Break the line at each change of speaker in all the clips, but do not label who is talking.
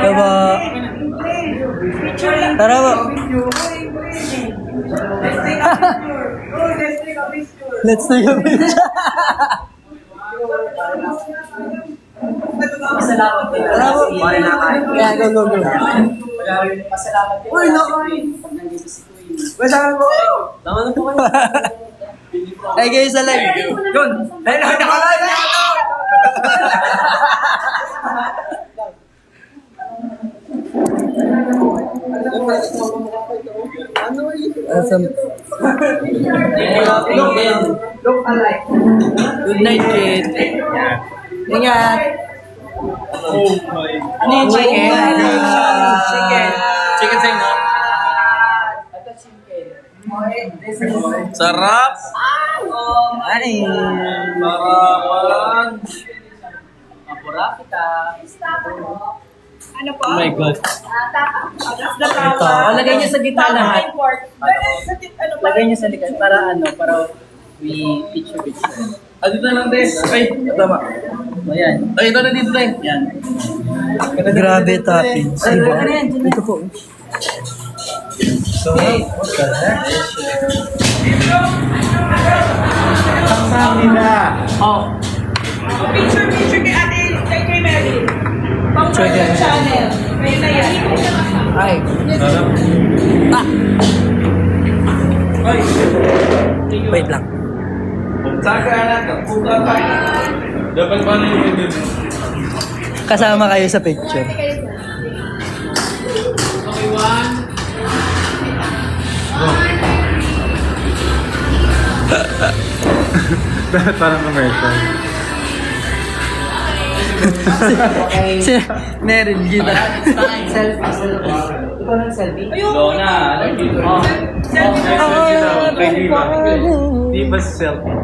Diba? Tara ba? Let's take a picture.
Pasalamat din.
Tara ba? Yeah, go.
Pasalamat din.
Uy, no. Masama mo.
Tama na po kayo.
Ay, guys, sa live. Yun. Dahil nakalive na ito. Awesome. Good night, kid. Ingat. Ano yung chicken?
Chicken sing, no? Sarap!
Ay.
Sarapan!
Mapura kita.
Ano po?
Oh my God.
That's the
Ito.
tama.
Lagay niyo sa gitna lahat.
Lagay
Lagay niyo sa likod para we picture.
Ah, dito na lang, Des. Ay, tama.
Ayan.
Ay, ito na dito, Des.
Yan.
Grabe toppings. Diba? Ito po.
So, what the heck?
Oh.
Picture kay ate, kay Mary. Pang
Chicken.
channel. Ngayon na yan.
Ay.
Sarap. Ay.
Wait lang.
Saka anak, puka ka. Dapat ba na yung video?
Kasama kayo sa picture.
Parang commercial.
Si Meryl, kita.
Selfie. Ikaw ng selfie?
Lona, alam dito. Kay Diva. Diva selfie.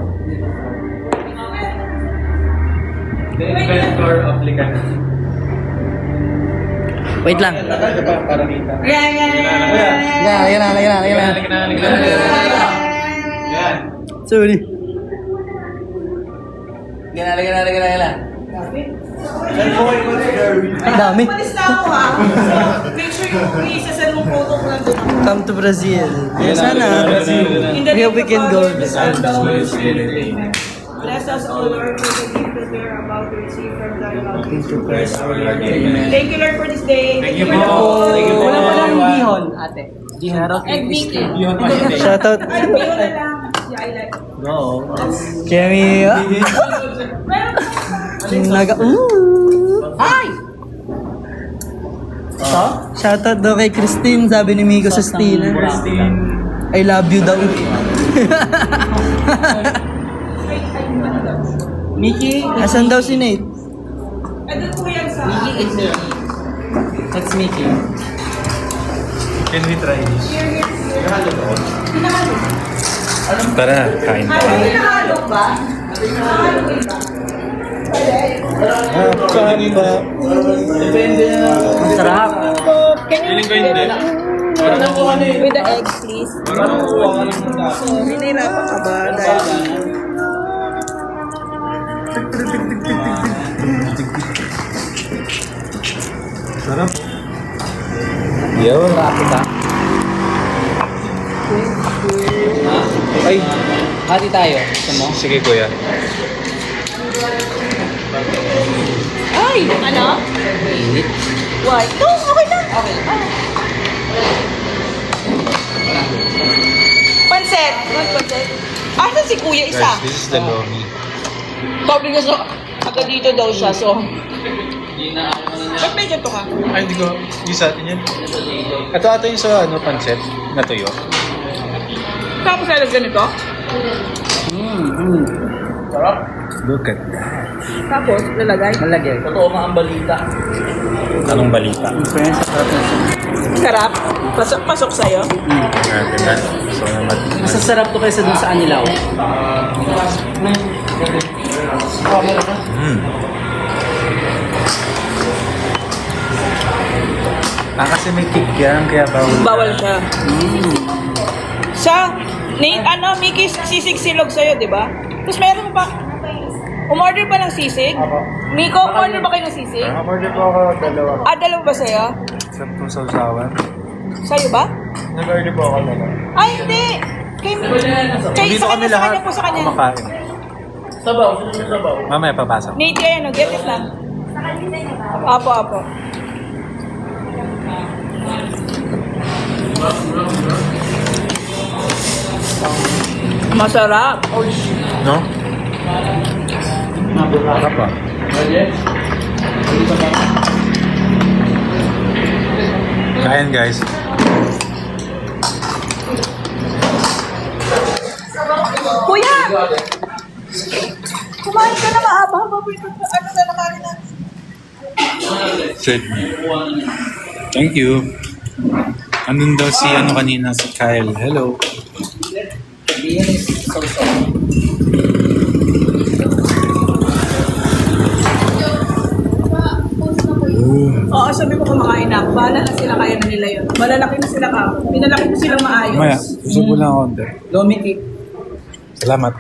The inventor of Ligan.
Wait lang.
Para kita.
Yan na.
Yan.
Sorry. Ang dami.
Umalis na ako ha. So, make sure yung isa yung photo ko lang doon.
Come to Brazil. Sana.
In the
We hope we can go.
Father, the Son, the Holy Spirit. Bless us, O Lord, for the gift that we are about to receive from thy love.
Through Christ our Lord.
Amen.
Thank you, Lord, for this day.
Thank you
for the
po.
food.
Thank you po.
Wala pa lang bihon, ate. Bihon.
And Mickey.
Yun pa hindi.
Shoutout.
Ay, bihon na lang. Yeah, I like.
Go.
Kami.
Meron
Naga.
Ay! Ito?
Shoutout daw kay Christine. Sabi ni Miko sa Stealer.
Christine.
I love you daw.
Mickey?
Asan daw si Nate?
Ano po yan sa...
Mickey is Mickey. That's Mickey.
Can we try this?
Hinahalo.
Tara, kain
Ano, hinahalo ba? Hinahalo ba?
Depende na.
Ang sarap.
Feeling ko hindi.
With the eggs, please. Hinahirapan ka ba? Dahil...
Sarap. Yun.
Kita.
Ay.
Hati tayo. Gusto mo?
Sige, kuya.
Ay! Ano?
Init.
Why? No, okay lang. Okay. Pansit. Pansit. Asan si kuya isa?
Guys, this is the lomi.
Sabi niya so, agad dito daw siya, so... Ba't may ganito ka?
Ay, hindi ko. Yung sa atin yan. Ito ata yung sa pancet na tuyo.
Tapos alam ganito?
Sarap.
Look at that.
Tapos, lalagay.
Malagay. Totoo nga ang balita.
Anong balita?
Sarap. Pasok sa'yo.
Natin na. So, naman.
Masasarap to kaysa dun sa anilaw.
Kasi may kick yan, kaya bawal.
Bawal siya. Sa, Nate, Mickey, sisig silog sa'yo, di ba? Tapos meron pa. Umorder pa ng sisig? Miko, umorder ba kayo ng sisig?
Order po ako dalawa.
Dalawa ba sa'yo?
Sa itong sausawan.
Sa'yo ba?
Nag-order po ako dalawa.
Ay, hindi! Kay
Dito kami
sa
lahat
kanya po sa kanya.
kumakain.
Sabaw, sino may sabaw?
Mamaya papasok.
Nate, ayan, get it lang. Apo. Masarap.
No? Sarap pa. Kain guys.
Kuya! Kumain ka na mahaba-haba. Ano na nakain natin?
Sydney. Thank you. Andun daw si ano kanina, si Kyle. Hello.
Sabihin is sausaw.
Oo, sabi ko kumakain na. Bahala na sila, kaya na nila yun. Malalaki na sila ka. Pinalaki ko silang maayos.
Maya, gusto ko lang konti.
Lomi cake.
Salamat.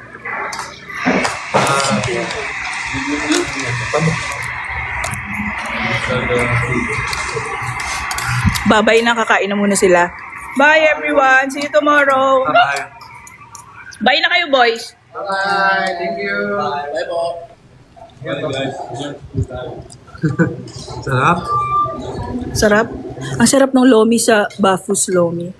Babay na, kakain na muna sila. Bye everyone. See you tomorrow.
Bye.
Bye na kayo, boys.
Bye. Thank you.
Bye po.
Sarap.
Sarap. Ang sarap ng lomi sa Bafus Lomi.